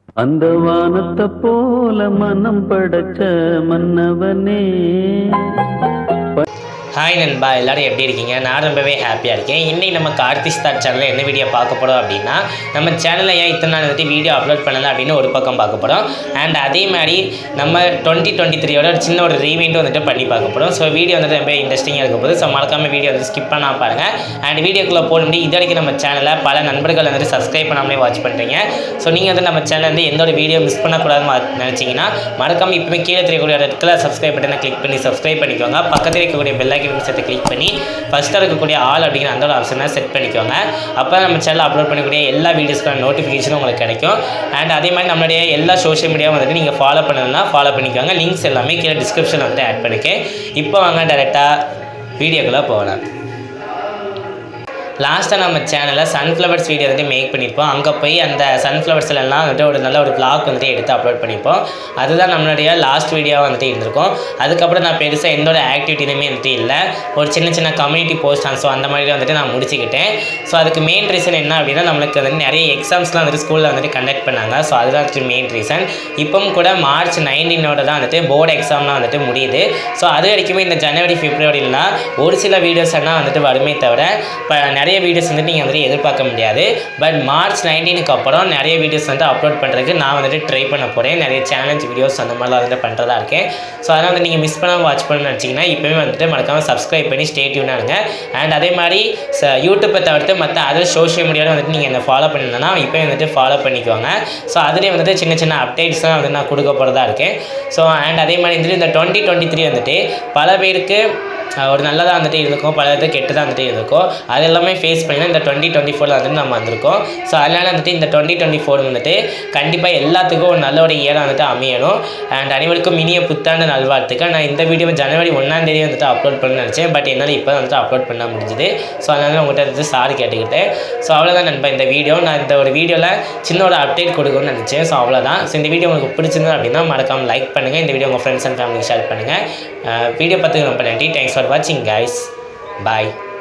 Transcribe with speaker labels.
Speaker 1: அந்த வானத்தை போல மனம் படைச்ச மன்னவனே.
Speaker 2: ஹாய் நண்பா, எல்லோரும் எப்படி இருக்கீங்க? நான் ரொம்பவே ஹாப்பியாக இருக்கேன். இன்றைக்கி நம்ம கார்த்தி ஸ்டார் சேனலில் என்ன வீடியோ பார்க்க போகிறோம் அப்படின்னா, நம்ம சேனலில் ஏன் இத்தனை நாள் வந்துட்டு வீடியோ அப்லோட் பண்ணலை அப்படின்னு ஒரு பக்கம் பார்க்க போகிறோம். அண்ட் அதே மாதிரி நம்ம 2023 ஒரு சின்ன ஒரு ரீவைண்டும் வந்துட்டு பண்ணி பார்க்க போகிறோம். ஸோ வீடியோ வந்துட்டு ரொம்ப இன்ட்ரெஸ்டிங்காக இருக்க போது. ஸோ மறக்காமல் வீடியோ வந்து ஸ்கிப் பண்ணால் பாருங்கள். அண்ட் வீடியோக்குள்ளே போட முடியும். இது வரைக்கும் நம்ம சேனலில் பல நண்பர்கள் வந்துட்டு சப்ஸ்கிரைப் பண்ணாமலே வாட்ச் பண்ணுறீங்க. ஸோ நீங்கள் வந்து நம்ம சேனல் வந்து எந்த ஒரு வீடியோ மிஸ் பண்ணக்கூடாதுன்னு நினச்சிங்கன்னா மறக்காமல் இப்போவே கீழே தெரியக்கூடிய இடத்துல சப்ஸ்கிரைப் பட்டனை கிளிக் பண்ணி சப்ஸ்கிரைப் பண்ணிக்கோங்க. பக்கத்தில் இருக்கக்கூடிய பெல் சேர்த்து கிளிக் பண்ணி ஃபஸ்ட்டாக இருக்கக்கூடிய ஆல் அப்படிங்கிற அந்த ஒரு ஆப்ஷனை செட் பண்ணிக்கோங்க. அப்போ நம்ம சேனலில் அப்லோட் பண்ணக்கூடிய எல்லா வீடியோஸ்க்கான நோட்டிஃபிகேஷனும் உங்களுக்கு கிடைக்கும். அண்ட் அதே மாதிரி நம்மளுடைய எல்லா சோஷியல் மீடியாவும் வந்துட்டு நீங்கள் ஃபாலோ பண்ணணும்னா ஃபாலோ பண்ணிக்கோங்க. லிங்க்ஸ் எல்லாமே கீழே டிஸ்கிரிப்ஷனில் வந்துட்டு ஆட் பண்ணிக்கேன். இப்போ வாங்க டேரெக்டாக வீடியோக்குள்ளே போகலாம். லாஸ்ட்டாக நம்ம சேனலில் சன்ஃப்ளவர்ஸ் வீடியோ வந்துட்டு மேக் பண்ணியிருப்போம். அங்கே போய் அந்த சன்ஃப்ளவர்ஸ்லாம் வந்துட்டு ஒரு நல்ல ஒரு vlog வந்துட்டு எடுத்து அப்லோட் பண்ணியிருப்போம். அதுதான் நம்மளுடைய லாஸ்ட் வீடியோவாக வந்துட்டு இருந்திருக்கும். அதுக்கப்புறம் நான் பெருசாக எந்த ஒரு ஆக்டிவிட்டியுமே வந்துட்டு இல்லை. ஒரு சின்ன சின்ன கம்யூனிட்டி போஸ்ட் ஸோ அந்த மாதிரி வந்துட்டு நான் முடிச்சுக்கிட்டேன். ஸோ அதுக்கு மெயின் ரீசன் என்ன அப்படின்னா, நம்மளுக்கு வந்து நிறைய எக்ஸாம்ஸ்லாம் வந்துட்டு ஸ்கூலில் வந்துட்டு கண்டக்ட் பண்ணாங்க. ஸோ அதுதான் வந்துட்டு மெயின் ரீசன். இப்போவும் கூட மார்ச் 19 தான் வந்துட்டு போர்டு எக்ஸாம்லாம் வந்துட்டு முடியுது. ஸோ அது வரைக்குமே இந்த ஜனவரி பிப்ரவரிலாம் ஒரு சில வீடியோஸ் எல்லாம் வந்துட்டு வருமே தவிர இப்போ நிறைய வீடியோஸ் வந்துட்டு நீங்கள் வந்துட்டு எதிர்பார்க்க முடியாது. பட் மார்ச் 19க்கு அப்புறம் நிறைய வீடியோஸ் வந்துட்டு அப்லோட் பண்ணுறதுக்கு நான் வந்துட்டு ட்ரை பண்ண போகிறேன். நிறைய சேலஞ்ச் வீடியோஸ் அந்த மாதிரிலாம் வந்துட்டு பண்ணுறதா இருக்கேன். ஸோ அதனால் வந்து நீங்கள் மிஸ் பண்ணாமல் வாட்ச் பண்ணணும்னு நினச்சிங்கன்னா இப்போவே வந்துட்டு மறக்காமல் சப்ஸ்கிரைப் பண்ணி ஸ்டே டியூனாக இருங்க. அண்ட் அதே மாதிரி யூடியூப்பை தவிர்த்து மற்ற அதர் சோஷியல் மீடியாவில் வந்துட்டு நீங்கள் என்ன ஃபாலோ பண்ணியிருந்தேன்னா இப்போயே வந்துட்டு ஃபாலோ பண்ணிக்கோங்க. ஸோ அதுலேயே வந்துட்டு சின்ன சின்ன அப்டேட்ஸ்லாம் வந்து நான் கொடுக்க போகிறதா இருக்கேன். ஸோ அண்ட் அதே மாதிரி வந்துட்டு இந்த 2023 வந்துட்டு பல பேருக்கு ஒரு நல்லதாக வந்துட்டு இருக்கும், பல இது கெட்டதாக வந்துட்டு இருக்கும். அது எல்லாமே ஃபேஸ் பண்ணி தான் இந்த 2024 வந்துட்டு நம்ம வந்திருக்கோம். ஸோ அதனால் வந்துட்டு இந்த 2024 வந்துட்டு கண்டிப்பாக எல்லாத்துக்கும் ஒரு நல்ல ஒரு இயராக வந்துட்டு அமையணும். அண்ட் அனைவருக்கும் இனிய புத்தாண்டு நல்வாழ்த்துக்கள். நான் இந்த வீடியோ ஜனவரி 1ஆம் தேதி வந்துட்டு அப்லோட் பண்ண நினச்சேன். பட் என்னால் இப்போ வந்துட்டு அப்லோட் பண்ண முடிஞ்சுது. ஸோ அதனால் உங்கள்கிட்ட வந்து சாரி கேட்டுக்கிட்டேன். ஸோ அவ்வளோதான் நண்பா இந்த வீடியோ. நான் இந்த ஒரு வீடியோவில் சின்ன ஒரு அப்டேட் கொடுக்கணும்னு நினச்சேன். ஸோ அவ்வளோதான். ஸோ இந்த வீடியோ உங்களுக்கு பிடிச்சிருந்தது அப்படின்னா மறக்காமல் லைக் பண்ணுங்கள். இந்த வீடியோ உங்கள் ஃப்ரெண்ட்ஸ் அண்ட் ஃபேமிலிக்கு ஷேர் பண்ணுங்கள். வீடியோ பார்த்துக்கு ரொம்ப நன்றி. Thanks for watching guys. Bye.